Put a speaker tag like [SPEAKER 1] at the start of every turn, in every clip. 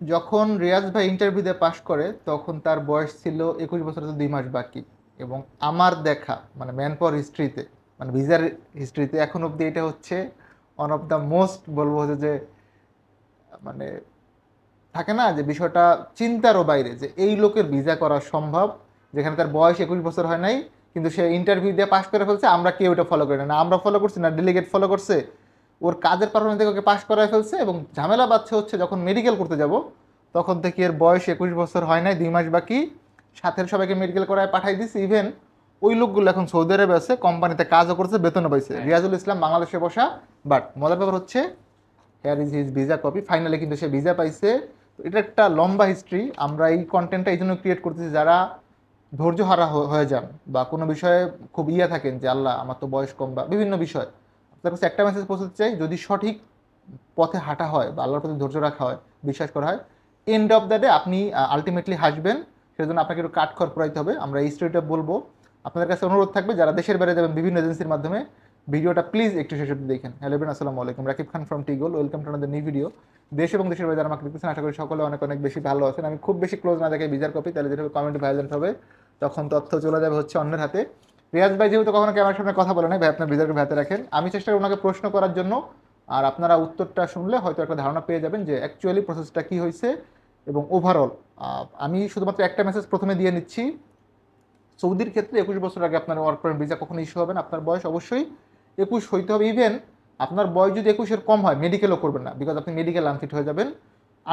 [SPEAKER 1] যখন রিয়াজ ভাই ইন্টারভিউ দিয়ে পাশ করে তখন তার বয়স ছিল 21 বছর, 2 মাস বাকি। এবং আমার দেখা মানে ম্যান পাওয়ার হিস্ট্রিতে, মানে ভিসার হিস্ট্রিতে এখন অব্দি এটা হচ্ছে ওয়ান অফ দ্য মোস্ট, বলবো যে মানে থাকে না যে বিষয়টা চিন্তারও বাইরে যে এই লোকের ভিসা করা সম্ভব, যেখানে তার বয়স 21 বছর হয় নাই কিন্তু সে ইন্টারভিউ দিয়ে পাশ করে ফেলছে। আমরা কেউ এটা ফলো করি না, না আমরা ফলো করছি না ডেলিগেট ফলো করছে, ওর কাজের পারফরমেন্স থেকে ওকে পাশ করায় ফেলছে। এবং ঝামেলা বাচ্চা হচ্ছে যখন মেডিকেল করতে যাব তখন থেকে এর বয়স 21 বছর হয় নাই, 2 মাস বাকি। সাথে সবাইকে মেডিকেল করায় পাঠাই দিছি। ইভেন ওই লোকগুলো এখন সৌদি আরবে আছে, কোম্পানিতে কাজও করছে, বেতনও পাইছে।
[SPEAKER 2] হ্যাঁ।
[SPEAKER 1] রিয়াজুল ইসলাম বাংলাদেশে বসা। বাট মজার ব্যাপার হচ্ছে hair is his visa copy, finally কিন্তু সে ভিসা পাইছে। তো এটা একটা লম্বা হিস্ট্রি। আমরা এই কন্টেন্টটা এই জন্য ক্রিয়েট করতেছি, যারা ধৈর্য হারা হয়ে যান বা কোনো বিষয়ে খুব থাকেন যে আল্লাহ আমার তো বয়স কম বা বিভিন্ন বিষয়, আপনার কাছে একটা মেসেজ পৌঁছতে চাই, যদি সঠিক পথে হাঁটা হয় বা আল্লাহর প্রতি ধৈর্য রাখা হয়, বিশ্বাস করা হয়, এন্ড অফ দ্য ডে আপনি আলটিমেটলি হাসবেন। সেজন্য আপনাকে একটু কাঠখড় পুরাইতে হবে। আমরা এই স্টোরিটা বলবো। আপনাদের কাছে অনুরোধ থাকবে যারা দেশের বাইরে যাবেন বিভিন্ন এজেন্সির মাধ্যমে, ভিডিওটা প্লিজ একটু শেষ অবধি দেখেন। হ্যালো এভরিওয়ান, আসসালামু আলাইকুম, রাকিব খান ফ্রম টিগল। Welcome to another new video. দেশ এবং দেশের বাইরে যারা আমাকে দেখতেছেন, আশা করি সকলে অনেক অনেক বেশি ভালো আছেন। আমি খুব বেশি ক্লোজ না দেখে ভিজার কপি, তাহলে যেটা কমেন্টে ভাইলেন্ট হবে, তখন তথ্য চলে যাবে হচ্ছে অন্যের হাতে। রিয়াজ ভাই যেহেতু কখনো ক্যামেরার সামনে কথা বলে নাই, ভাই আপনার ভিজার কপি হাতে রাখেন। আমি চেষ্টা করি ওনাকে প্রশ্ন করার জন্য, আর আপনারা উত্তরটা শুনলে হয়তো একটা ধারণা পেয়ে যাবেন যে অ্যাকচুয়ালি প্রসেসটা কী হয়েছে এবং ওভারঅল। আমি শুধুমাত্র একটা মেসেজ প্রথমে দিয়ে নিচ্ছি। সৌদির ক্ষেত্রে 21 বছর আগে আপনার ওয়ার্ক পারমিট ভিসা কখনো ইস্যু হবে না। আপনার বয়স অবশ্যই 21 হইতে হবে। ইভেন আপনার বয়স যদি 21-এর কম হয়, মেডিকেলও করবেন না, বিকজ আপনি মেডিকেল আনফিট হয়ে যাবেন।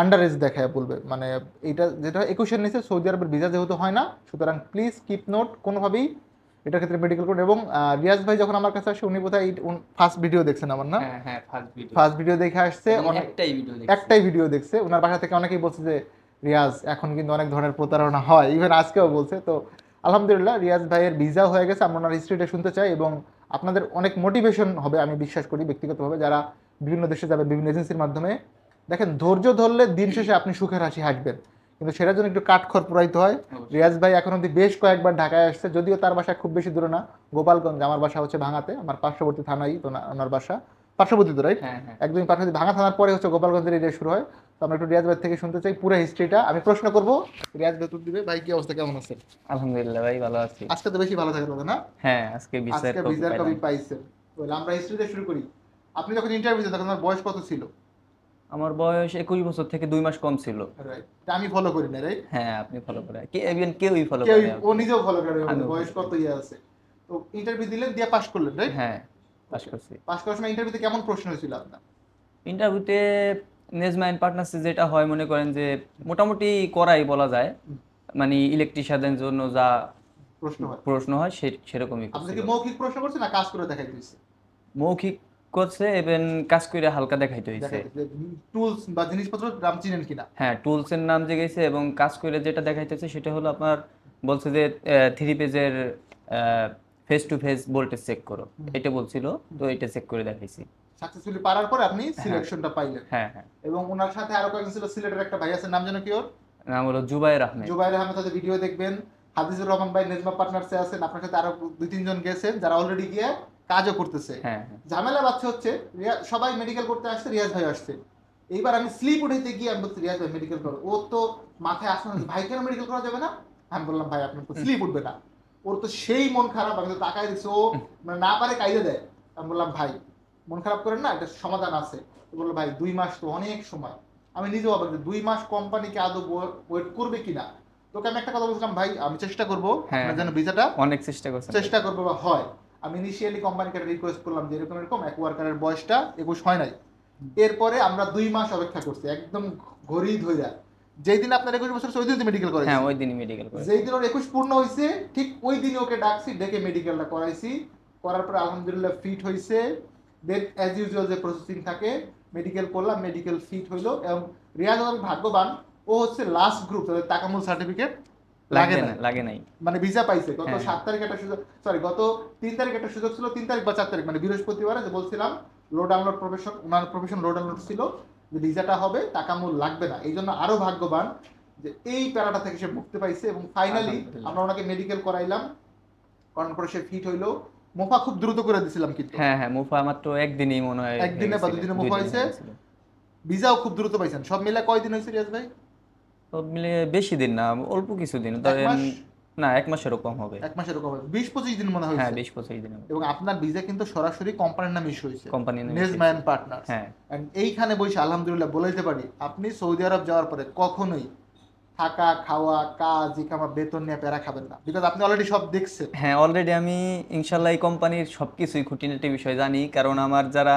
[SPEAKER 1] আন্ডার এজ দেখায় বলবে, মানে এইটা যেটা 21-এর নিচে সৌদি আরবের ভিসা যেহেতু হয় না, সুতরাং প্লিজ কিপ নোট, কোনোভাবেই এটার ক্ষেত্রে মেডিকেল করুন। এবং রিয়াজ ভাই যখন আমার কাছে আসে, উনি বোধহয় ফার্স্ট ভিডিও দেখছেন আমার, না?
[SPEAKER 2] হ্যাঁ হ্যাঁ, ফার্স্ট ভিডিও।
[SPEAKER 1] ফার্স্ট ভিডিও দেখে আসছে,
[SPEAKER 2] এবং
[SPEAKER 1] অনেক
[SPEAKER 2] একটাই ভিডিও দেখছি।
[SPEAKER 1] একটাই ভিডিও দেখছে। ওনার বাসা থেকে অনেকেই বলছে যে রিয়াজ এখন কিন্তু অনেক ধরনের প্রতারণা হয়, ইভেন আজকেও বলছে। তো আলহামদুলিল্লাহ রিয়াজ ভাইয়ের ভিসা হয়ে গেছে। আমরা ওনার হিস্ট্রিটা শুনতে চাই এবং আপনাদের অনেক মোটিভেশন হবে আমি বিশ্বাস করি ব্যক্তিগতভাবে, যারা বিভিন্ন দেশে যাবে বিভিন্ন এজেন্সির মাধ্যমে। দেখেন, ধৈর্য ধরলে দিন শেষে আপনি সুখের হাসি হাসবেন, কিন্তু সেটার জন্য একটু কাঠখড় পুরাইতে হয়। রিয়াজ ভাই এখন অব্দি বেশ কয়েকবার ঢাকায় আসছে, যদিও তার বাসা খুব বেশি দূরে না, গোপালগঞ্জ। আমার বাসা হচ্ছে ভাঙাতে, আমার পার্শ্ববর্তী থানাই তো ওনার বাসা, পার্শ্ববর্তী তো, রাইট?
[SPEAKER 2] হ্যাঁ হ্যাঁ।
[SPEAKER 1] একদমই পার্শ্ববর্তী। ভাঙা থানার পরে হচ্ছে গোপালগঞ্জের এরিয়া শুরু হয়। তো আমরা একটু রিয়াজ ভাই থেকে শুনতে চাই পুরো হিস্ট্রিটা। আমি প্রশ্ন করব, রিয়াজ ভাই উত্তর দিবে। ভাই কি অবস্থা, কেমন আছেন?
[SPEAKER 2] আলহামদুলিল্লাহ ভাই, ভালো আছি।
[SPEAKER 1] আজকে তো বেশি ভালো থাকার কথা না?
[SPEAKER 2] হ্যাঁ, আজকে
[SPEAKER 1] আজকে
[SPEAKER 2] কপি
[SPEAKER 1] ভিসার কপি
[SPEAKER 2] পাইলাম।
[SPEAKER 1] পাইছেন। বলে আমরা হিস্ট্রি দিয়ে শুরু করি। আপনি যখন ইন্টারভিউ দেন তখন আপনার বয়স কত ছিল?
[SPEAKER 2] আমার বয়স 21 বছর থেকে 2 মাস কম ছিল।
[SPEAKER 1] রাইট, আমি ফলো করি না, রাইট?
[SPEAKER 2] হ্যাঁ, আপনি ফলো করে ইভেন কেউই ফলো
[SPEAKER 1] কেউ,
[SPEAKER 2] করে না।
[SPEAKER 1] ও নিজেও ফলো করে না,
[SPEAKER 2] আমিও
[SPEAKER 1] বয়স
[SPEAKER 2] follow
[SPEAKER 1] কত
[SPEAKER 2] করি।
[SPEAKER 1] আছে। তো ইন্টারভিউ দিলেন, দিয়ে পাস করলেন, রাইট?
[SPEAKER 2] হ্যাঁ, পাস করছি।
[SPEAKER 1] পাস করার সময় ইন্টারভিউতে কেমন প্রশ্ন হয়েছিল আপনার?
[SPEAKER 2] ইন্টারভিউতে নেজমাইন পার্টনারশিপ যেটা হয়, মনে করেন যে মোটামুটি করাই বলা যায়। মানে ইলেকট্রিশিয়ানদের জন্য যা
[SPEAKER 1] প্রশ্ন হয়
[SPEAKER 2] প্রশ্ন হয় সেরকমই
[SPEAKER 1] আপনাকে
[SPEAKER 2] করছিল।
[SPEAKER 1] মৌখিক প্রশ্ন করছে না কাজ করে দেখাই দিয়েছে?
[SPEAKER 2] মৌখিক করছে, এবং কাজ করে হালকা দেখাইতে হয়েছে।
[SPEAKER 1] দেখাই দিয়েছে টুলস বা জিনিসপত্র নাম চিনেন কিনা?
[SPEAKER 2] হ্যাঁ, টুলসের নাম জেগেছে, এবং কাজ করে যেটা দেখাইতেছে সেটা হলো আপনার বলছে যে 3 পেজের phase to phase voltage check করো, এটা বলছিল। তো এটা চেক করে দেখাইছি।
[SPEAKER 1] সাকসেসফুলি পারার পরে আপনি
[SPEAKER 2] হ্যাঁ
[SPEAKER 1] সিলেকশনটা পাইলেন।
[SPEAKER 2] হ্যাঁ হ্যাঁ।
[SPEAKER 1] এবং ওনার সাথে আরো কয়েকজন ছিল, সিলেটের একটা ভাই আছে, নাম যেন কি ওর?
[SPEAKER 2] নাম হলো জুবাইর আহমেদ।
[SPEAKER 1] জুবাইর আহমেদ, তাদের ভিডিও দেখবেন। হাদিজুর রহমান ভাই নেজমা পার্টনার্সে আছেন, আপনার সাথে আরো 2-3 জন গেছেন যারা অলরেডি গিয়ে কাজও করতেছে।
[SPEAKER 2] হ্যাঁ হ্যাঁ।
[SPEAKER 1] ঝামেলা বাচ্চা হচ্ছে, সবাই মেডিকেল করতে আসছে, রিয়াজ ভাই আসছে। এইবার আমি স্লিপ উঠাইতে গিয়ে আমি বলছি রিয়াজ ভাই মেডিকেল করো, ও তো মাথায় আসছে না, ভাই কেন মেডিকেল করা যাবে না? আমি বললাম ভাই আপনার তো স্লিপ উঠবে না। ওর তো সেই মন খারাপ, আমি তো তাকাই দিচ্ছি, ও মানে না পারে কাইদে দেয়। আমি বললাম ভাই মন খারাপ করেন না, এটা সমাধান আছে। তো বললো ভাই 2 মাস তো অনেক সময়। আমি নিজেও অবাক যে 2 মাস কোম্পানিকে আদৌ ওয়েট করবে কিনা। তোকে আমি একটা কথা বলছিলাম, ভাই আমি চেষ্টা করবো
[SPEAKER 2] হ্যাঁ
[SPEAKER 1] আপনার যেন
[SPEAKER 2] হ্যাঁ,
[SPEAKER 1] ভিসাটা,
[SPEAKER 2] অনেক চেষ্টা করছেন।
[SPEAKER 1] চেষ্টা করবো বা হয়। আমি ইনিশিয়ালি কোম্পানিকে রিকোয়েস্ট করলাম যে এরকম এরকম এক ওয়ার্কারের বয়সটা 21 হয় নাই। এরপরে আমরা 2 মাস অপেক্ষা করছি, একদম ঘড়ি ধইরা। যেই দিন আপনার 21 বছর ওই দিন মেডিকেল করাইছি।
[SPEAKER 2] হ্যাঁ, ওই দিনই মেডিকেল করে।
[SPEAKER 1] যেই দিন ওর 21 পূর্ণ হয়েছে ঠিক ওই দিনই ওকে ডাকছি, ডেকে মেডিকেলটা করাইছি। করার পরে আলহামদুলিল্লাহ ফিট হয়েছে। দেন অ্যাজ ইউজুয়াল যে প্রসেসিং থাকে, মেডিকেল করলাম, মেডিকেল ফিট হইলো। এবং রিয়াজ অনেক ভাগ্যবান, ও হচ্ছে লাস্ট গ্রুপ, তাদের তাকামুল সার্টিফিকেট লাগে না,
[SPEAKER 2] লাগে নাই।
[SPEAKER 1] মানে ভিসা পাইছে গত
[SPEAKER 2] হ্যাঁ
[SPEAKER 1] 7 তারিখ একটা সুযোগ, সরি গত 3 তারিখ একটা সুযোগ ছিল, 3 তারিখ বা 4 তারিখ মানে বৃহস্পতিবার, যে বলছিলাম লো ডাউনলোড প্রফেশন, ওনার প্রফেশন লো ডাউনলোড ছিল, যে ভিসাটা হবে টাকামূল লাগবে না। এই জন্য আরো ভাগ্যবান যে এই প্যারাটা থেকে সে মুক্তি পাইছে। এবং ফাইনালি
[SPEAKER 2] আলহামদুলিল্লাহ।
[SPEAKER 1] আমরা ওনাকে মেডিকেল করাইলাম, করানোর পরে সে ফিট হইলো। মোফা খুব দ্রুত করে দিছিলাম কিন্তু,
[SPEAKER 2] হ্যাঁ হ্যাঁ, মুফা মাত্র একদিনই মনে হয়
[SPEAKER 1] একদিনে বা 2 দিনে মুফা হয়েছে। ভিসাও খুব দ্রুত পাইছেন, সব মিলে কয়দিন হয়েছে রিয়াজ ভাই?
[SPEAKER 2] সব মিলে বেশি দিন না, অল্প কিছু দিন,
[SPEAKER 1] এক
[SPEAKER 2] ধরেন
[SPEAKER 1] মাস?
[SPEAKER 2] না 1 মাসেরও কম হবে।
[SPEAKER 1] 1 মাসের কম, 20-25 দিন মনে
[SPEAKER 2] হ্যাঁ
[SPEAKER 1] হয়েছে।
[SPEAKER 2] 20-25 দিন হবে।
[SPEAKER 1] এবং আপনার ভিসা কিন্তু সরাসরি কোম্পানির নামে ইস্যু হয়েছে,
[SPEAKER 2] কোম্পানির নামে
[SPEAKER 1] নেজমা এন্ড পার্টনার্স।
[SPEAKER 2] হ্যাঁ
[SPEAKER 1] এন্ড এইখানে বসে আলহামদুলিল্লাহ বলাইতে পারি আপনি সৌদি আরব যাওয়ার পরে কখনোই থাকা খাওয়া কাজ ইকামা বেতন নিয়ে প্যারা খাবেন না, বিকজ আপনি অলরেডি সব দেখছেন।
[SPEAKER 2] হ্যাঁ অলরেডি আমি ইনশাল্লাহ এই কোম্পানির সবকিছুই খুঁটিনাটি বিষয় জানি, কারণ আমার যারা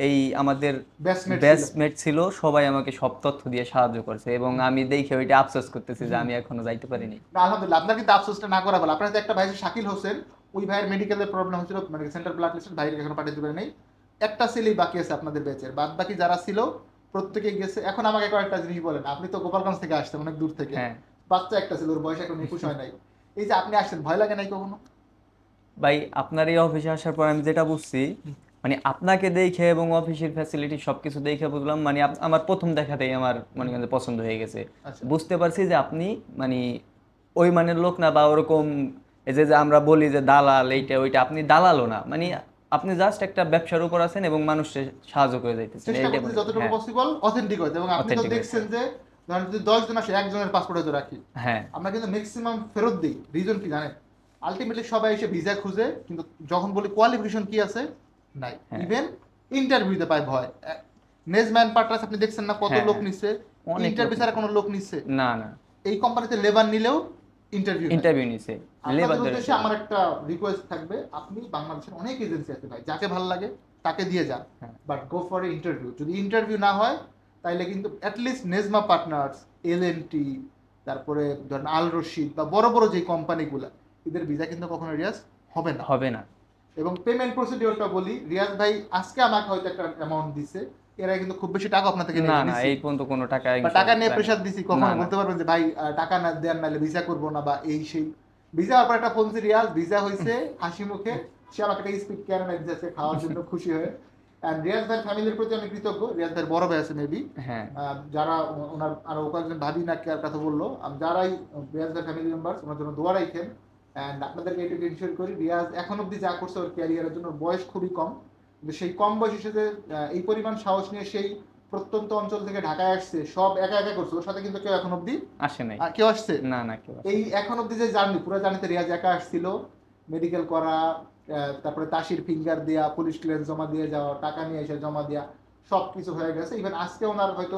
[SPEAKER 2] এই আমাদের
[SPEAKER 1] ব্যাচমেট
[SPEAKER 2] ব্যাচমেট ছিল সবাই আমাকে সব তথ্য দিয়ে সাহায্য করছে, এবং আমি দেখে ওইটা আফসোস করতেছি যে আমি এখনো যাইতে পারিনি।
[SPEAKER 1] না আলহামদুলিল্লাহ, আপনার কিন্তু আফসোসটা না করা ভালো। আপনার যে একটা ভাই আছে শাকিল হোসেন, ওই ভাইয়ের মেডিকেলের প্রবলেম হচ্ছিল, মানে সেন্ট্রাল ব্লাড লিস্ট ভাইয়ের এখনো পাঠিয়ে দেবেন নেই। একটা ছেলেই বাকি আছে আপনাদের ব্যাচের, বাদ বাকি যারা ছিল প্রত্যেকে গেছে। এখন আমাকে কয়েকটা জিনিস বলেন, আপনি তো গোপালগঞ্জ থেকে আসছেন অনেক দূর থেকে,
[SPEAKER 2] হ্যাঁ
[SPEAKER 1] বাচ্চা একটা ছিল, ওর বয়স এখন 21 হয় নাই। এই যে আপনি আসছেন, ভয় লাগে নাই কখনো?
[SPEAKER 2] ভাই, আপনার এই অফিসে আসার পর আমি যেটা বুঝছি, মানে আপনাকে দেখে এবং অফিসের ফ্যাসিলিটি সবকিছু দেখে বুঝলাম, মানে আমার প্রথম দেখাতেই আমার মনে করেন যে পছন্দ হয়ে গেছে।
[SPEAKER 1] আচ্ছা।
[SPEAKER 2] বুঝতে পারছি যে আপনি মানে ওই মানের লোক না, বা ওরকম এই যে যে আমরা বলি যে দালাল এইটা ওইটা, আপনি দালালও না, মানে আপনি জাস্ট একটা ব্যবসার উপর আছেন এবং মানুষের সাহায্য করে যাইতেছেন,
[SPEAKER 1] চেষ্টা
[SPEAKER 2] এইটাই
[SPEAKER 1] করতেছি
[SPEAKER 2] মনে করি।
[SPEAKER 1] যতটুকু
[SPEAKER 2] হ্যাঁ
[SPEAKER 1] পসিবল অথেন্টিক হইতে। এবং আপনি তো
[SPEAKER 2] Authentic
[SPEAKER 1] দেখছেন যে ধরেন যদি 10 জন আসে, একজনের পাসপোর্ট হয়তো রাখি,
[SPEAKER 2] হ্যাঁ
[SPEAKER 1] আমরা কিন্তু ম্যাক্সিমাম ফেরত দিই। রিজন কি জানেন? আলটিমেটলি সবাই এসে ভিসা খুঁজে, কিন্তু যখন বলি কোয়ালিফিকেশন কি আছে, নাই।
[SPEAKER 2] হ্যাঁ।
[SPEAKER 1] ইভেন ইন্টারভিউতে পায় ভয়। নেজম্যান পার্টনার্স আপনি দেখছেন না কত
[SPEAKER 2] হ্যাঁ,
[SPEAKER 1] লোক
[SPEAKER 2] হ্যাঁ।
[SPEAKER 1] নিচ্ছে,
[SPEAKER 2] অনেক
[SPEAKER 1] ইন্টারভিউ
[SPEAKER 2] লোক
[SPEAKER 1] ছাড়া কোনো লোক নিচ্ছে?
[SPEAKER 2] না না,
[SPEAKER 1] এই কোম্পানিতে লেবার নিলেও ইন্টারভিউ।
[SPEAKER 2] ইন্টারভিউ নিছে
[SPEAKER 1] আপনাদের
[SPEAKER 2] লেবারদের।
[SPEAKER 1] উদ্দেশ্যে আমার একটা রিকোয়েস্ট থাকবে, আপনি বাংলাদেশের অনেক এজেন্সি আছে ভাই, যাকে ভালো লাগে তাকে দিয়ে যান,
[SPEAKER 2] হ্যাঁ।
[SPEAKER 1] But go for a interview. যদি ইন্টারভিউ না হয় তাইলে কিন্তু অ্যাটলিস্ট নেজমা পার্টনার্স, এলএনটি, তারপরে ধরেন আল রশিদ বা বড় বড় যে কোম্পানিগুলো, এদের ভিসা কিন্তু কখনো রিয়াজ হবে না।
[SPEAKER 2] হবে না।
[SPEAKER 1] এবং পেমেন্ট প্রসিডিওরটা বলি, রিয়াজ ভাই আজকে আমাকে হয়তো একটা অ্যামাউন্ট দিছে, এরা কিন্তু খুব বেশি টাকা আপনার থেকে
[SPEAKER 2] না না, এই পর্যন্ত কোনো টাকা
[SPEAKER 1] বা টাকা নিয়ে প্রেশার দিছি, কখনো
[SPEAKER 2] না, না।
[SPEAKER 1] বলতে পারবেন যে ভাই টাকা না দেন নাহলে ভিসা করবো না বা এই সেই। ভিসা হওয়ার পর একটা ফোন রিয়াজ ভিসা হয়েছে, হাসি মুখে সে আমাকে একটা স্পিড ক্যারেন দিয়েছে খাওয়ার জন্য, খুশি হয়ে। এন্ড রিয়াজ ভাইয়ের ফ্যামিলির প্রতি আমি কৃতজ্ঞ। রিয়াজ ভাইয়ের বড় ভাই আছে মেবি,
[SPEAKER 2] হ্যাঁ
[SPEAKER 1] যারা ওনার আরো কয়েকজন ভাবি না কেয়ার কথা বললো, যারাই রিয়াজ ভাইয়ের ফ্যামিলি মেম্বার ওনার জন্য দোয়া রাখেন। এন্ড আপনাদেরকে এটুকু ইনশিওর করি, রিয়াজ এখন অব্দি যা করছে ওর ক্যারিয়ারের জন্য, বয়স খুবই কম, কিন্তু সেই কম বয়সে সে যে এই পরিমাণ সাহস নিয়ে সেই প্রত্যন্ত অঞ্চল থেকে ঢাকায় আসছে, সব একা একা করছে, ওর সাথে কিন্তু কেউ এখন অব্দি
[SPEAKER 2] আসে নাই।
[SPEAKER 1] কেউ আসছে
[SPEAKER 2] না না, কেউ আসে
[SPEAKER 1] এই
[SPEAKER 2] নাই।
[SPEAKER 1] এখন অব্দি যে জার্নি, পুরো জার্নিতে রিয়াজ একা আসছিল, মেডিকেল করা, তারপরে তাসির ফিঙ্গার দেওয়া, পুলিশ ক্লিয়ারেন্স জমা দিয়ে যাওয়া, টাকা নিয়ে এসে জমা দেওয়া, সব কিছু হয়ে গেছে। ইভেন আজকে ওনার হয়তো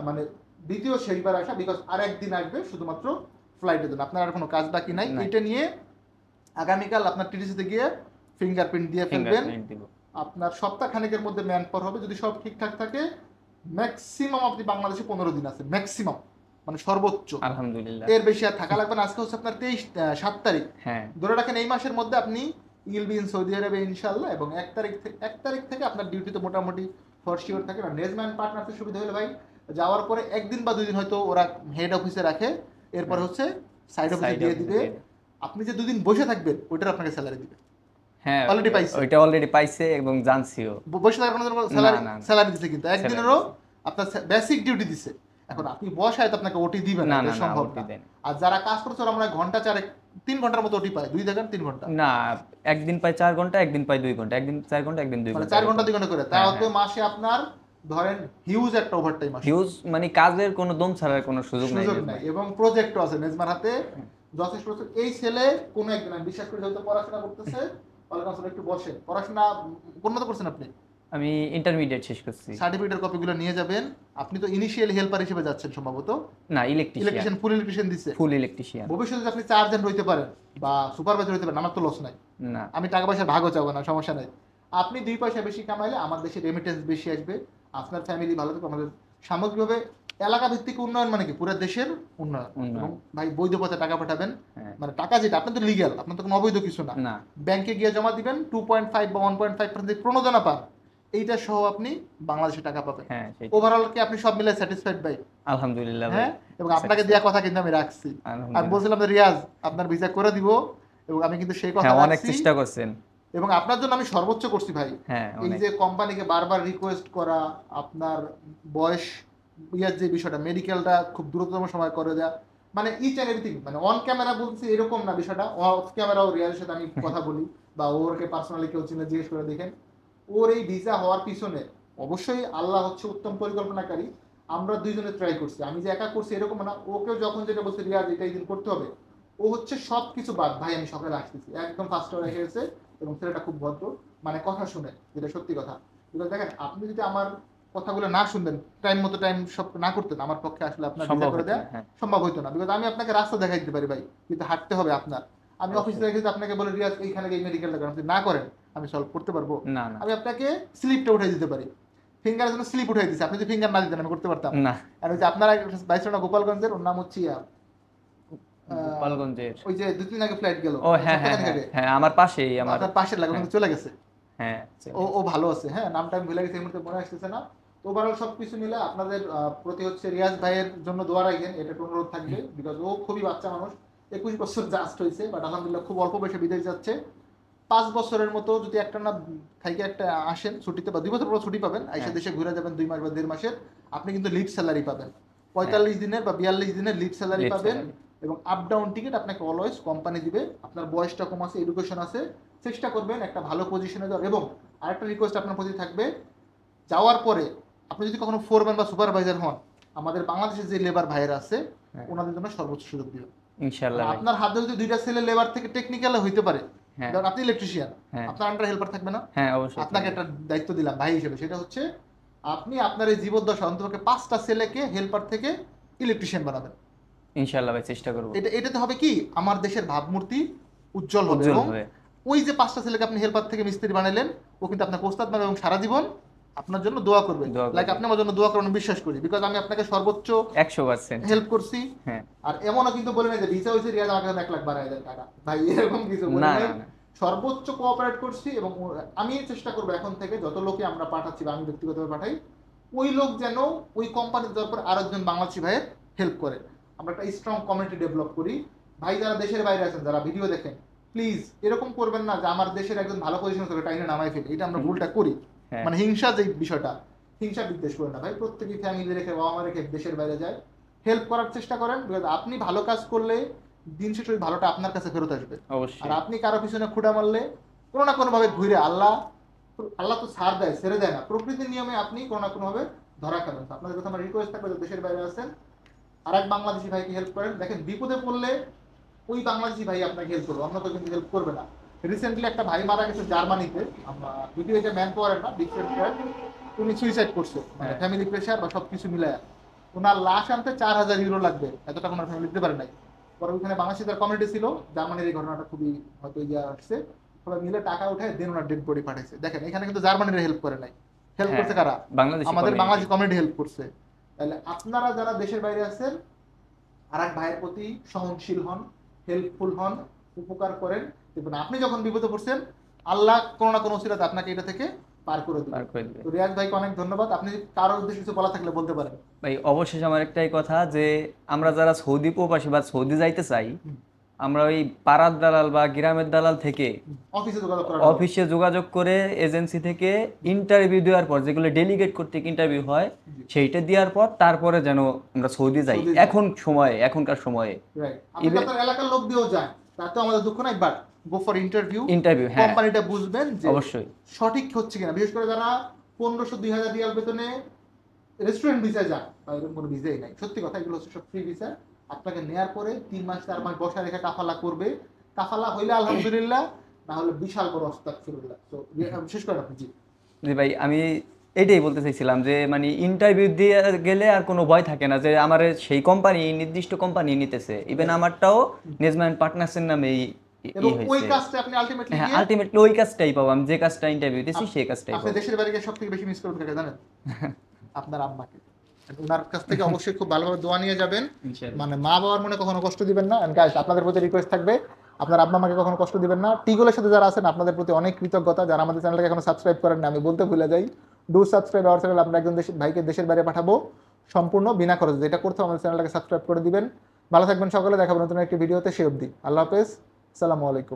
[SPEAKER 1] মানে দ্বিতীয় শেষবার আসা, বিকজ আর একদিন আসবে শুধুমাত্র ফ্লাইটের জন্য। আপনার আর কোনো কাজ বাকি নাই।
[SPEAKER 2] নাই।
[SPEAKER 1] এটা নিয়ে আগামীকাল আপনার টিটিসিতে গিয়ে ফিঙ্গারপ্রিন্ট দিয়ে ফেলবেন।
[SPEAKER 2] ফিঙ্গারপ্রিন্ট দিব।
[SPEAKER 1] আপনার সপ্তাহ খানেকের মধ্যে ম্যান পাওয়ার হবে, যদি সব ঠিকঠাক থাকে ম্যাক্সিমাম আপনি বাংলাদেশে 15 দিন আছেন, ম্যাক্সিমাম, মানে সর্বোচ্চ।
[SPEAKER 2] আলহামদুলিল্লাহ।
[SPEAKER 1] এর বেশি আর থাকা লাগবে না। আজকে হচ্ছে আপনার 7 তারিখ,
[SPEAKER 2] হ্যাঁ
[SPEAKER 1] ধরে রাখেন এই মাসের মধ্যে আপনি ইউল বি ইন সৌদি আরবে ইনশাল্লাহ। এবং 1 তারিখ থেকে আপনার ডিউটি তো মোটামুটি ফর শিওর থাকে। আর নেজম্যান পার্টনার্সের সুবিধা হলো ভাই, যাওয়ার পরে 1 দিন বা 2 দিন হয়তো ওরা হেড অফিসে রাখে, এরপর হচ্ছে সাইড অফিসে
[SPEAKER 2] Side
[SPEAKER 1] দিয়ে
[SPEAKER 2] office
[SPEAKER 1] দিবে।
[SPEAKER 2] দিয়ে দিবে।
[SPEAKER 1] আপনি যে 2 দিন বসে থাকবেন ওইটার আপনাকে স্যালারি দিবে।
[SPEAKER 2] হ্যাঁ
[SPEAKER 1] Already পাইছে।
[SPEAKER 2] ওইটা অলরেডি পাইছে এবং জানছিও।
[SPEAKER 1] বসে থাকার কোনো স্যালারি
[SPEAKER 2] না, না।
[SPEAKER 1] স্যালারি দিছে, কিন্তু একদিনেরও আপনার বেসিক ডিউটি দিছে। এখন আপনি বসায় তো আপনাকে ওটি দিবেন
[SPEAKER 2] না
[SPEAKER 1] না,
[SPEAKER 2] না
[SPEAKER 1] এটা
[SPEAKER 2] না,
[SPEAKER 1] সম্ভব
[SPEAKER 2] ওটি
[SPEAKER 1] না।
[SPEAKER 2] দেন।
[SPEAKER 1] আর যারা কাজ করছে ওরা মনে হয় ঘন্টা 3 ঘন্টার মতো ওটি পায়, 2 থেকে 3 ঘন্টা,
[SPEAKER 2] না, একদিন পাই 4 ঘন্টা, একদিন পাই 2 ঘন্টা, একদিন 4 ঘন্টা, একদিন 2
[SPEAKER 1] মানে
[SPEAKER 2] ঘন্টা।
[SPEAKER 1] 4 ঘন্টা 2 ঘন্টা করে।
[SPEAKER 2] হ্যাঁ,
[SPEAKER 1] তাও তো মাসে আপনার ধরেন হিউজ একটা ওভারটাইম আসে,
[SPEAKER 2] হিউজ, মানে কাজের কোনো দম ছাড়ার কোনো সুযোগ নাই।
[SPEAKER 1] সুযোগ নাই। এবং প্রজেক্টও আছে নেজমার হাতে যথেষ্ট। এই ছেলে কোনো একদিন আমি বিশ্বাস করি যেহেতু পড়াশোনা করতেছে, একটু বসে পড়াশোনা কোন মতো করছেন আপনি?
[SPEAKER 2] আমি ইন্টারমিডিয়েট শেষ করছি।
[SPEAKER 1] সার্টিফিকেটের কপিগুলো নিয়ে যাবেন। আপনি তো ইনিশিয়াল হেল্পার হিসেবে যাচ্ছেন সম্ভবত,
[SPEAKER 2] না, ইলেকট্রিশিয়ান।
[SPEAKER 1] ফুল ইলেকট্রিশিয়ান দিছে।
[SPEAKER 2] ফুল ইলেকট্রিশিয়ান।
[SPEAKER 1] ভবিষ্যতে যদি আপনি 4 জন হইতে পারেন বা সুপারভাইজার হইতে পারেন, আমার তো লস নাই,
[SPEAKER 2] না
[SPEAKER 1] আমি টাকা পয়সার ভাগও চাবো না, সমস্যা নাই। আপনি 2 পয়সা বেশি কামাইলে আমার দেশে রেমিটেন্স বেশি আসবে, আপনার ফ্যামিলি ভালো থাকবে, আমাদের সামগ্রিকভাবে এলাকা ভিত্তিক উন্নয়ন, মানে কি পুরো দেশের উন্নয়ন। এবং ভাই বৈধ পথে টাকা পাঠাবেন,
[SPEAKER 2] হ্যাঁ।
[SPEAKER 1] মানে টাকা যেটা আপনার তো লিগ্যাল, আপনার তো কোনো অবৈধ কিছু না।
[SPEAKER 2] না
[SPEAKER 1] ব্যাংকে গিয়ে জমা দিবেন, 2.5 বা 1.5% প্রণোদনা পান, এইটা সহ আপনি বাংলাদেশে টাকা পাবেন।
[SPEAKER 2] হ্যাঁ সেটাই।
[SPEAKER 1] ওভারঅল কি আপনি সব মিলে স্যাটিসফাইড ভাই?
[SPEAKER 2] আলহামদুলিল্লাহ ভাই।
[SPEAKER 1] হ্যাঁ, এবং আপনাকে দেওয়া কথা কিন্তু আমি রাখছি। আর
[SPEAKER 2] আলহামদুলিল্লাহ।
[SPEAKER 1] বলছিলাম যে রিয়াজ আপনার ভিসা করে দিব, এবং আমি কিন্তু সেই কথা
[SPEAKER 2] হ্যাঁ, অনেক
[SPEAKER 1] রাখছি।
[SPEAKER 2] চেষ্টা করছেন।
[SPEAKER 1] এবং আপনার জন্য আমি সর্বোচ্চ করছি ভাই।
[SPEAKER 2] হ্যাঁ
[SPEAKER 1] এই
[SPEAKER 2] অনেক।
[SPEAKER 1] যে কোম্পানিকে বারবার রিকোয়েস্ট করা, আপনার বয়স ইয়ার যে বিষয়টা, মেডিকেলটা খুব দ্রুততম সময় করে দেওয়া, মানে ইচ অ্যান্ড এভরিথিং, মানে অন ক্যামেরা বলছি এরকম না বিষয়টা, অফ ক্যামেরাও রিয়াজের সাথে আমি কথা বলি, বা ওরকে পার্সোনালি কেউ চিনে জিজ্ঞেস করে দেখেন। ওর এই ভিসা হওয়ার পিছনে অবশ্যই আল্লাহ হচ্ছে উত্তম পরিকল্পনাকারী। আমরা দুইজনে ট্রাই করছি, আমি যে একা করছি এরকম না। ওকেও যখন যেটা বলছে রিয়াজ এটা এই দিন করতে হবে, ও হচ্ছে সব কিছু বাদ, ভাই আমি সকালে আসতেছি একদম ফার্স্ট আওয়ার রেখে গেছে। এবং ছেলেটা খুব ভদ্র, মানে কথা শুনে, যেটা সত্যি কথা। বিকজ দেখেন, আপনি যদি আমার কথাগুলো না শুনবেন, টাইম মতো টাইম সব না করতেন, আমার পক্ষে আসলে আপনার ভিসা
[SPEAKER 2] সম্ভব
[SPEAKER 1] করে
[SPEAKER 2] হতো
[SPEAKER 1] দেওয়া
[SPEAKER 2] না, হ্যাঁ।
[SPEAKER 1] সম্ভব হইতো না। বিকজ আমি আপনাকে রাস্তা দেখাই দিতে পারি ভাই, কিন্তু হাঁটতে হবে আপনার। আমি অফিসে
[SPEAKER 2] অবশ্যই।
[SPEAKER 1] রেখে যদি আপনাকে বলে রিয়াজ এইখানে এই মেডিকেলটা করেন, আপনি না করেন, আমি সলভ করতে পারবো?
[SPEAKER 2] না, না,
[SPEAKER 1] আমি আপনাকে স্লিপটা উঠাই দিতে পারি, ফিঙ্গারের জন্য স্লিপ উঠাই দিচ্ছি, আপনি যদি ফিঙ্গার না দিতেন আমি করতে পারতাম।
[SPEAKER 2] না।
[SPEAKER 1] আর ওই যে আপনারা বাইসনা গোপালগঞ্জের, ওর নাম হচ্ছে
[SPEAKER 2] গোপালগঞ্জের।
[SPEAKER 1] ওই যে 2-3 আগে ফ্লাইট গেল,
[SPEAKER 2] ও হ্যাঁ, হ্যাঁ,
[SPEAKER 1] সপ্তাহখানেক
[SPEAKER 2] হ্যাঁ,
[SPEAKER 1] আগে,
[SPEAKER 2] হ্যাঁ, আমার পাশেই আমার।
[SPEAKER 1] আপনার পাশের লাগে,
[SPEAKER 2] হ্যাঁ,
[SPEAKER 1] কিন্তু চলে গেছে।
[SPEAKER 2] হ্যাঁ,
[SPEAKER 1] ও ও ভালো আছে, হ্যাঁ, নামটা আমি ভুলে গেছি, এই মুহূর্তে মনে আসতেছে না। তো ওভারঅল সবকিছু মিলে আপনাদের প্রতি হচ্ছে রিয়াজ ভাইয়ের জন্য দোয়া রাখবেন, এটা একটা অনুরোধ থাকবে। বিকজ ও খুবই বাচ্চা মানুষ, 21 বছর জাস্ট হয়েছে, বাট আলহামদুলিল্লাহ খুব অল্প বয়সে বিদেশ যাচ্ছে। 5 বছরের মতো যদি একটা না থাইকে একটা আসেন ছুটিতে, বা 2 বছর পর ছুটি পাবেন, আইসা
[SPEAKER 2] হ্যাঁ,
[SPEAKER 1] দেশে ঘুরে যাবেন 2 মাস বা 1.5 মাসের, আপনি কিন্তু লিভ স্যালারি পাবেন।
[SPEAKER 2] হ্যাঁ,
[SPEAKER 1] 45 দিনের বা 42 দিনের লিভ স্যালারি
[SPEAKER 2] লিভ
[SPEAKER 1] পাবেন।
[SPEAKER 2] স্যালারি।
[SPEAKER 1] এবং আপ ডাউন টিকিট আপনাকে অলওয়েজ কোম্পানি দিবে। আপনার বয়সটা কম আছে, এডুকেশন আছে, চেষ্টা করবেন একটা ভালো পজিশনে যাওয়ার। এবং আরেকটা রিকোয়েস্ট আপনার প্রতি থাকবে, যাওয়ার পরে আপনি যদি কখনো ফোরম্যান বা সুপারভাইজার হন, আমাদের বাংলাদেশের যে লেবার ভাইয়েরা আছে,
[SPEAKER 2] হ্যাঁ,
[SPEAKER 1] ওনাদের জন্য সর্বোচ্চ সুযোগ দিবেন।
[SPEAKER 2] ইনশাআল্লাহ ভাই।
[SPEAKER 1] আপনার হাতে যদি 2টা ছেলে লেবার থেকে টেকনিক্যালে হইতে পারে,
[SPEAKER 2] হ্যাঁ,
[SPEAKER 1] ধরুন আপনি ইলেকট্রিশিয়ান,
[SPEAKER 2] হ্যাঁ,
[SPEAKER 1] আপনার আন্ডার হেল্পার থাকবে না?
[SPEAKER 2] হ্যাঁ, অবশ্যই
[SPEAKER 1] আপনাকে
[SPEAKER 2] থাকবে।
[SPEAKER 1] একটা দায়িত্ব দিলাম ভাই হিসেবে, সেটা হচ্ছে আপনি আপনার এই জীবদ্দশা অন্তত 5টা ছেলেকে হেল্পার থেকে ইলেকট্রিশিয়ান বানাবেন।
[SPEAKER 2] ইনশাআল্লাহ ভাই, চেষ্টা করব।
[SPEAKER 1] এটাতে হবে কি, আমার দেশের ভাবমূর্তি উজ্জ্বল হবে।
[SPEAKER 2] উজ্জ্বল
[SPEAKER 1] এবং
[SPEAKER 2] হবে।
[SPEAKER 1] ওই যে 5টা ছেলেকে আপনি হেল্পার থেকে মিস্ত্রি বানাইলেন, ও কিন্তু আপনাকে ওস্তাদ বানাবে এবং সারা জীবন আপনার জন্য দোয়া করবে।
[SPEAKER 2] দোয়া
[SPEAKER 1] লাইক
[SPEAKER 2] করবে।
[SPEAKER 1] আপনি আমার জন্য দোয়া করেন, আমি বিশ্বাস করি, বিকজ আমি আপনাকে সর্বোচ্চ
[SPEAKER 2] 100%।
[SPEAKER 1] হেল্প করছি।
[SPEAKER 2] হ্যাঁ।
[SPEAKER 1] আর এমনও কিন্তু বলে নাই যে ভিসা হয়েছে রিয়াজ আমাকে 1 লাখ 12,000 টাকা, ভাই এরকম কিছু বলে
[SPEAKER 2] না,
[SPEAKER 1] নাই।
[SPEAKER 2] না, না।
[SPEAKER 1] সর্বোচ্চ কোঅপারেট করছি। এবং আমি চেষ্টা করবো এখন থেকে যত লোকে আমরা পাঠাচ্ছি বা আমি ব্যক্তিগতভাবে পাঠাই, ওই লোক যেন ওই কোম্পানিতে যাওয়ার পর আরেকজন বাংলাদেশি ভাইয়ের হেল্প করে। আমরা একটা স্ট্রং কমিউনিটি ডেভেলপ করি। ভাই যারা দেশের বাইরে আছেন, যারা ভিডিও দেখেন, প্লিজ এরকম করবেন না যে আমার দেশের একজন ভালো পজিশন থেকে টাইনে নামাই ফেলি, এটা আমরা ভুলটা করি।
[SPEAKER 2] হ্যাঁ,
[SPEAKER 1] মানে হিংসা যে বিষয়টা, হিংসা বিদ্বেষ করে না ভাই, প্রত্যেকেই ফ্যামিলি রেখে, বাবা মা রেখে দেশের বাইরে যায়, হেল্প করার চেষ্টা করেন। বিকজ আপনি ভালো কাজ করলে দিন শেষে ওই ভালোটা আপনার কাছে ফেরত আসবে। আর
[SPEAKER 2] অবশ্যই।
[SPEAKER 1] আপনি কারো পিছনে খুঁড়া মারলে কোনো না কোনো ভাবে ঘুরে, আল্লাহ আল্লাহ তো ছাড় দেয়, ছেড়ে দেয় না, প্রকৃতির নিয়মে আপনি কোনো না কোনো ভাবে ধরা খাবেন। তো আপনাদের কথা আমার রিকোয়েস্ট থাকবে যে দেশের বাইরে আছেন, আর এক বাংলাদেশি ভাইকে হেল্প করেন। দেখেন বিপদে পড়লে ওই বাংলাদেশি ভাই আপনাকে হেল্প করবে, অন্য কেউ কিন্তু হেল্প করবে না। রিসেন্টলি একটা ভাই মারা গেছে জার্মানিতে, আমরা ভিডিও এটা ম্যান পাওয়ার না, ডিফারেন্ট, উনি সুইসাইড করছে, মানে
[SPEAKER 2] হ্যাঁ।
[SPEAKER 1] ফ্যামিলি প্রেশার বা সবকিছু মিলায়। ওনার লাশ আনতে 4,000 ইউরো লাগবে, এত টাকা ওনার ফ্যামিলি দিতে পারে নাই। পরে ওইখানে বাংলাদেশি তার কমিউনিটি ছিল, জার্মানির এই ঘটনাটা খুবই হয়তো ইয়ে আসছে, সবাই মিলে টাকা উঠায় দেন ওনার ডেড বডি পাঠাইছে। দেখেন এখানে কিন্তু জার্মানির হেল্প করে নাই, হেল্প
[SPEAKER 2] হ্যাঁ,
[SPEAKER 1] করছে কারা?
[SPEAKER 2] বাংলাদেশি
[SPEAKER 1] আমাদের
[SPEAKER 2] community।
[SPEAKER 1] বাংলাদেশি কমিউনিটি হেল্প করছে। তাহলে আপনারা যারা দেশের বাইরে আছেন, আর এক ভাইয়ের প্রতি সহনশীল হন, হেল্পফুল হন, উপকার করেন। দেখবেন আপনি যখন বিপদে পড়ছেন, আল্লাহ কোনো না কোনো ওসিলাতে আপনাকে এটা থেকে পার করে
[SPEAKER 2] পার
[SPEAKER 1] দিবেন।
[SPEAKER 2] করে দিবে।
[SPEAKER 1] তো রিয়াজ ভাইকে অনেক ধন্যবাদ। আপনি কারোর উদ্দেশ্যে কিছু বলা থাকলে বলতে পারেন।
[SPEAKER 2] ভাই অবশেষে আমার একটাই কথা, যে আমরা যারা সৌদি প্রবাসী বা সৌদি যাইতে চাই, আমরা ওই পাড়ার দালাল বা গ্রামের দালাল থেকে
[SPEAKER 1] অফিসে যোগাযোগ করার
[SPEAKER 2] অফিসে যোগাযোগ করে এজেন্সি থেকে ইন্টারভিউ দেওয়ার পর, যেগুলো ডেলিগেট করতে ইন্টারভিউ হয়, সেইটা দেওয়ার পর তারপরে যেন আমরা সৌদি যাই।
[SPEAKER 1] সৌদি যাই।
[SPEAKER 2] এখনকার সময়ে
[SPEAKER 1] রাইট, আপনি আপনার এলাকার লোক দিয়েও যান, তাতে আমাদের দুঃখ নাই, বাট গো ফর ইন্টারভিউ।
[SPEAKER 2] হ্যাঁ,
[SPEAKER 1] কোম্পানিটা বুঝবেন যে
[SPEAKER 2] অবশ্যই।
[SPEAKER 1] সঠিক হচ্ছে কিনা, বিশেষ করে যারা 1500-2000 রিয়াল বেতনে রেস্টুরেন্ট ভিসা যান, বা এরকম কোনো ভিসাই নাই, সত্যি কথা, এগুলো হচ্ছে সব ফ্রি ভিসা। আপনাকে নেয়ার পরে 3 মাস 4 মাস বসা রেখে কাফালা করবে। কাফালা হইলে আলহামদুলিল্লাহ, না হলে বিশাল বড় আস্তাগফিরুল্লাহ। তো শেষ করেন আপনি। জি
[SPEAKER 2] জি ভাই, আমি এটাই বলতে চাইছিলাম যে মানে ইন্টারভিউ দিয়ে গেলে আর কোনো ভয় থাকে না, যে আমার সেই কোম্পানি, নির্দিষ্ট কোম্পানি নিতেছে। ইভেন আমারটাও নেজম্যান পার্টনার্সের নামে
[SPEAKER 1] এবং ওই
[SPEAKER 2] হয়েছে।
[SPEAKER 1] কাজটা আপনি আলটিমেটলি
[SPEAKER 2] হ্যাঁ, আলটিমেটলি ওই কাজটাই পাবো, আমি যে কাজটা ইন্টারভিউ দিতেছি সেই কাজটাই
[SPEAKER 1] আপনি
[SPEAKER 2] পাবো।
[SPEAKER 1] দেশের বাইরে গিয়ে সবথেকে বেশি মিস করবেন কাকে জানেন? আপনার আম্মাকে। ওনার কাছ থেকে অবশ্যই খুব ভালোভাবে দোয়া নিয়ে যাবেন।
[SPEAKER 2] ইনশাআল্লাহ।
[SPEAKER 1] মানে মা বাবার মনে কখনো কষ্ট দিবেন না। এন্ড গাইস, আপনাদের প্রতি রিকোয়েস্ট থাকবে, আপনার আব্বা মাকে কখনো কষ্ট দিবেন না। টিগলের সাথে যারা আছেন, আপনাদের প্রতি অনেক কৃতজ্ঞতা। যারা আমাদের চ্যানেলটাকে এখনো সাবস্ক্রাইব করেন না, আমি বলতে ভুলে যাই, ডু সাবস্ক্রাইব আওয়ার চ্যানেল। আমরা একজন ভাইকে দেশের বাইরে পাঠাবো সম্পূর্ণ বিনা খরচে। এটা করতে আমাদের চ্যানেলটাকে সাবস্ক্রাইব করে দিবেন। ভালো থাকবেন সকলে, দেখাবো নতুন একটি ভিডিওতে। সে অবধি আল্লাহ হাফেজ, আসসালামু আলাইকুম।